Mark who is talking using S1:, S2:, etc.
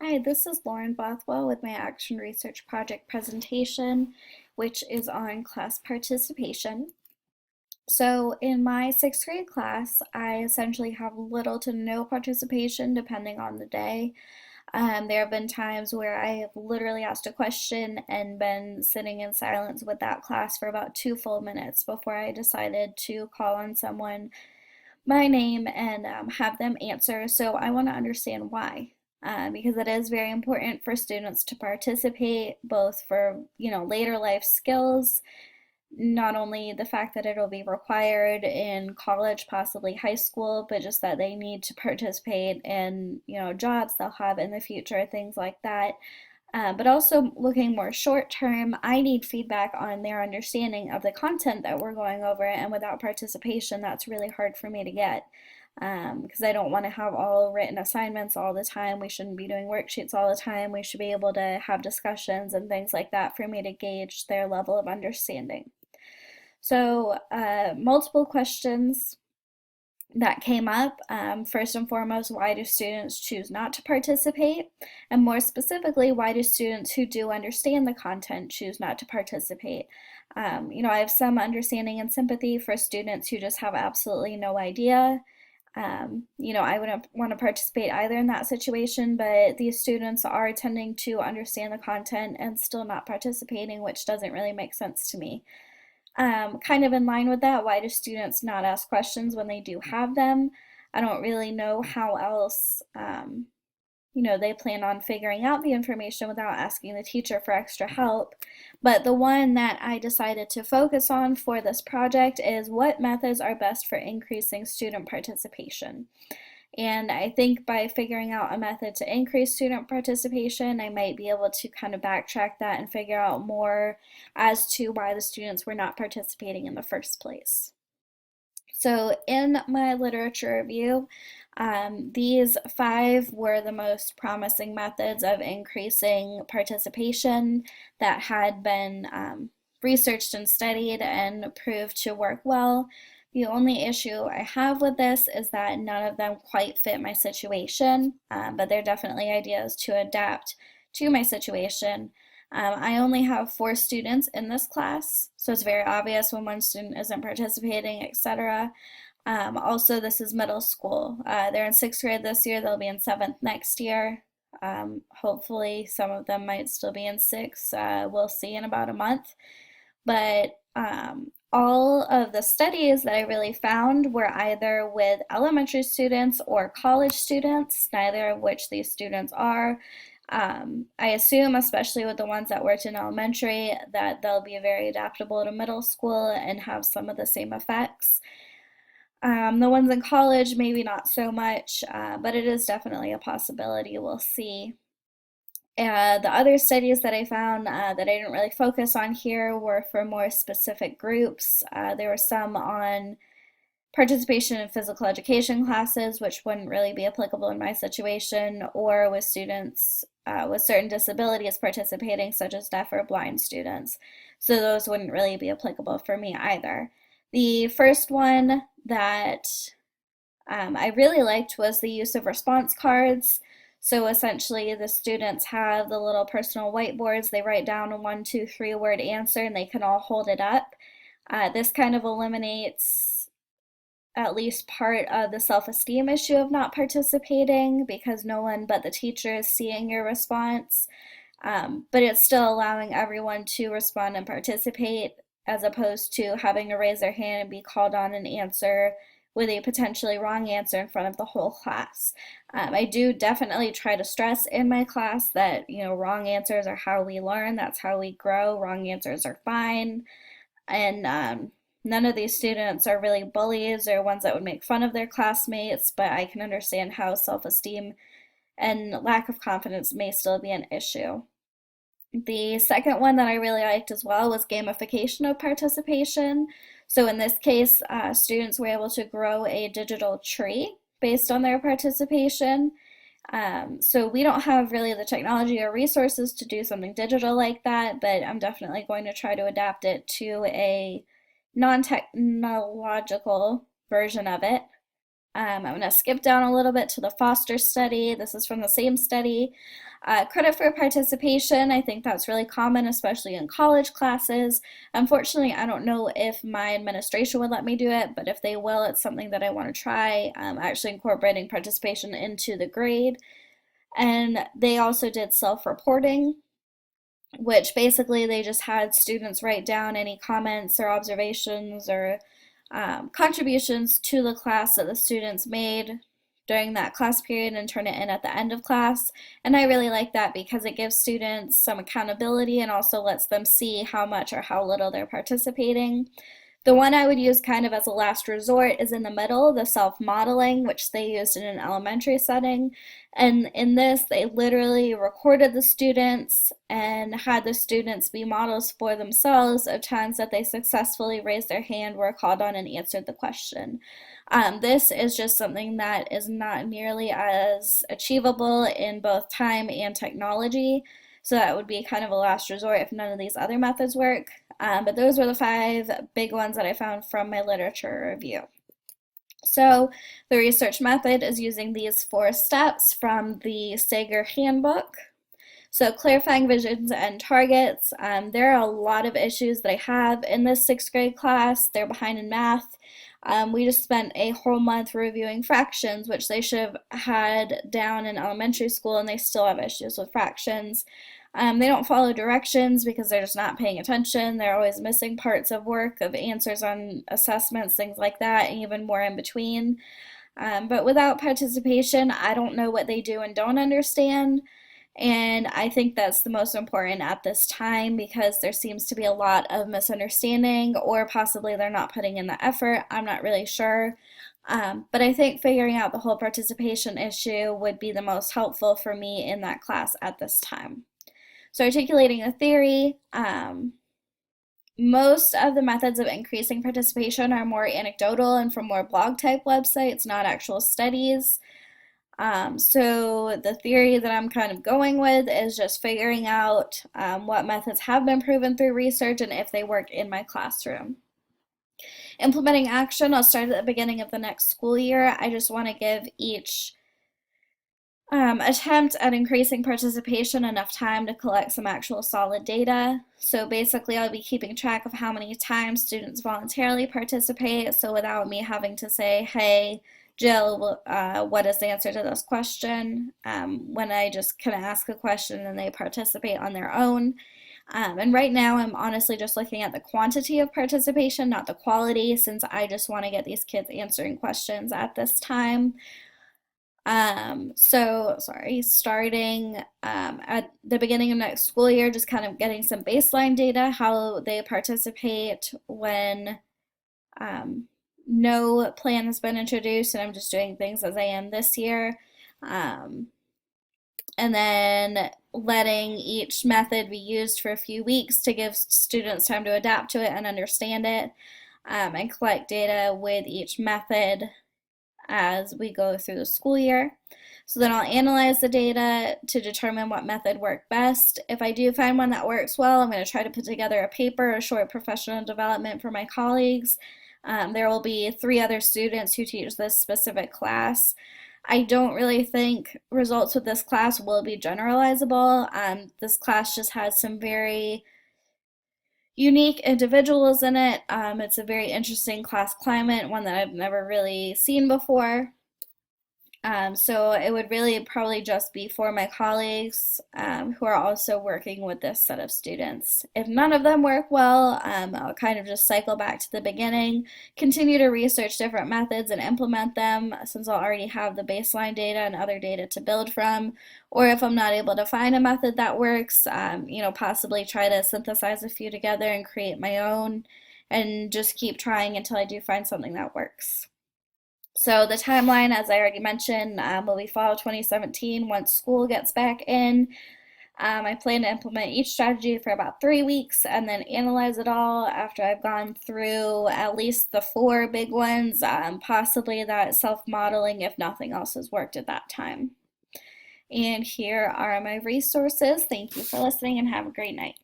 S1: Hi, this is Lauren Bothwell with my Action Research Project presentation, which is on class participation. So in my sixth grade class, I essentially have little to no participation depending on the day. There have been times where I have literally asked a question and been sitting in silence with that class for about 2 full minutes before I decided to call on someone by name and have them answer. So I want to understand why. Because it is very important for students to participate both for later life skills, not only the fact that it'll be required in college, possibly high school, but just that they need to participate in jobs they'll have in the future, things like that. But also looking more short term, I need feedback on their understanding of the content that we're going over, and without participation, that's really hard for me to get because I don't want to have all written assignments all the time. We shouldn't be doing worksheets all the time. We should be able to have discussions and things like that for me to gauge their level of understanding. So, multiple questions that came up. First and foremost, why do students choose not to participate? And more specifically, why do students who do understand the content choose not to participate? I have some understanding and sympathy for students who just have absolutely no idea. I wouldn't want to participate either in that situation, but these students are tending to understand the content and still not participating, which doesn't really make sense to me. Kind of in line with that, why do students not ask questions when they do have them? I don't really know how else, they plan on figuring out the information without asking the teacher for extra help. But the one that I decided to focus on for this project is what methods are best for increasing student participation. And I think by figuring out a method to increase student participation, I might be able to kind of backtrack that and figure out more as to why the students were not participating in the first place. So in my literature review, these 5 were the most promising methods of increasing participation that had been researched and studied and proved to work well. The only issue I have with this is that none of them quite fit my situation, but they're definitely ideas to adapt to my situation. I only have 4 students in this class, so it's very obvious when one student isn't participating, etc. Also, this is middle school. They're in 6th grade this year, they'll be in 7th next year. Hopefully, some of them might still be in 6th. We'll see in about a month. But all of the studies that I really found were either with elementary students or college students, neither of which these students are. I assume, especially with the ones that worked in elementary, that they'll be very adaptable to middle school and have some of the same effects. The ones in college, maybe not so much, but it is definitely a possibility. We'll see. The other studies that I found that I didn't really focus on here were for more specific groups. There were some on participation in physical education classes, which wouldn't really be applicable in my situation, or with students with certain disabilities participating, such as deaf or blind students. So those wouldn't really be applicable for me either. The first one that I really liked was the use of response cards. So essentially, the students have the little personal whiteboards. They write down a 1, 2, 3 word answer and they can all hold it up. This kind of eliminates at least part of the self-esteem issue of not participating because no one but the teacher is seeing your response. But it's still allowing everyone to respond and participate as opposed to having to raise their hand and be called on and answer with a potentially wrong answer in front of the whole class. I do definitely try to stress in my class that, wrong answers are how we learn, that's how we grow. Wrong answers are fine. And none of these students are really bullies or ones that would make fun of their classmates, but I can understand how self-esteem and lack of confidence may still be an issue. The second one that I really liked as well was gamification of participation. So in this case, students were able to grow a digital tree based on their participation. So we don't have really the technology or resources to do something digital like that, but I'm definitely going to try to adapt it to a non-technological version of it. I'm going to skip down a little bit to the Foster study. This is from the same study. Credit for participation, I think that's really common, especially in college classes. Unfortunately, I don't know if my administration would let me do it, but if they will, it's something that I want to try, actually incorporating participation into the grade. And they also did self-reporting, which basically they just had students write down any comments or observations or contributions to the class that the students made during that class period and turn it in at the end of class. And I really like that because it gives students some accountability and also lets them see how much or how little they're participating. The one I would use kind of as a last resort is in the middle, the self-modeling, which they used in an elementary setting. And in this, they literally recorded the students and had the students be models for themselves of times that they successfully raised their hand, were called on, and answered the question. This is just something that is not nearly as achievable in both time and technology. So that would be kind of a last resort if none of these other methods work. But those were the 5 big ones that I found from my literature review. So the research method is using these 4 steps from the Sager handbook. So clarifying visions and targets. There are a lot of issues that I have in this 6th grade class. They're behind in math. We just spent a whole month reviewing fractions, which they should have had down in elementary school, and they still have issues with fractions. They don't follow directions because they're just not paying attention. They're always missing parts of work, of answers on assessments, things like that, and even more in between. But without participation, I don't know what they do and don't understand. And I think that's the most important at this time because there seems to be a lot of misunderstanding, or possibly they're not putting in the effort. I'm not really sure. But I think figuring out the whole participation issue would be the most helpful for me in that class at this time. So articulating a theory, most of the methods of increasing participation are more anecdotal and from more blog type websites, not actual studies. So the theory that I'm kind of going with is just figuring out what methods have been proven through research and if they work in my classroom. Implementing action, I'll start at the beginning of the next school year. I just want to give each attempt at increasing participation enough time to collect some actual solid data. So basically I'll be keeping track of how many times students voluntarily participate, so without me having to say, hey, Jill, what is the answer to this question? When I just kind of ask a question and they participate on their own. And right now I'm honestly just looking at the quantity of participation, not the quality, since I just want to get these kids answering questions at this time. Starting at the beginning of next school year, just kind of getting some baseline data, how they participate when no plan has been introduced, and I'm just doing things as I am this year. And then letting each method be used for a few weeks to give students time to adapt to it and understand it, and collect data with each method as we go through the school year. So then I'll analyze the data to determine what method worked best. If I do find one that works well, I'm going to try to put together a paper, a short professional development for my colleagues. There will be 3 other students who teach this specific class. I don't really think results with this class will be generalizable. This class just has some very unique individuals in it. It's a very interesting class climate, one that I've never really seen before. So it would really probably just be for my colleagues who are also working with this set of students. If none of them work well, I'll kind of just cycle back to the beginning, continue to research different methods and implement them, since I'll already have the baseline data and other data to build from. Or if I'm not able to find a method that works, possibly try to synthesize a few together and create my own, and just keep trying until I do find something that works. So the timeline, as I already mentioned, will be fall 2017 once school gets back in. I plan to implement each strategy for about 3 weeks and then analyze it all after I've gone through at least the 4 big ones, possibly that self-modeling if nothing else has worked at that time. And here are my resources. Thank you for listening and have a great night.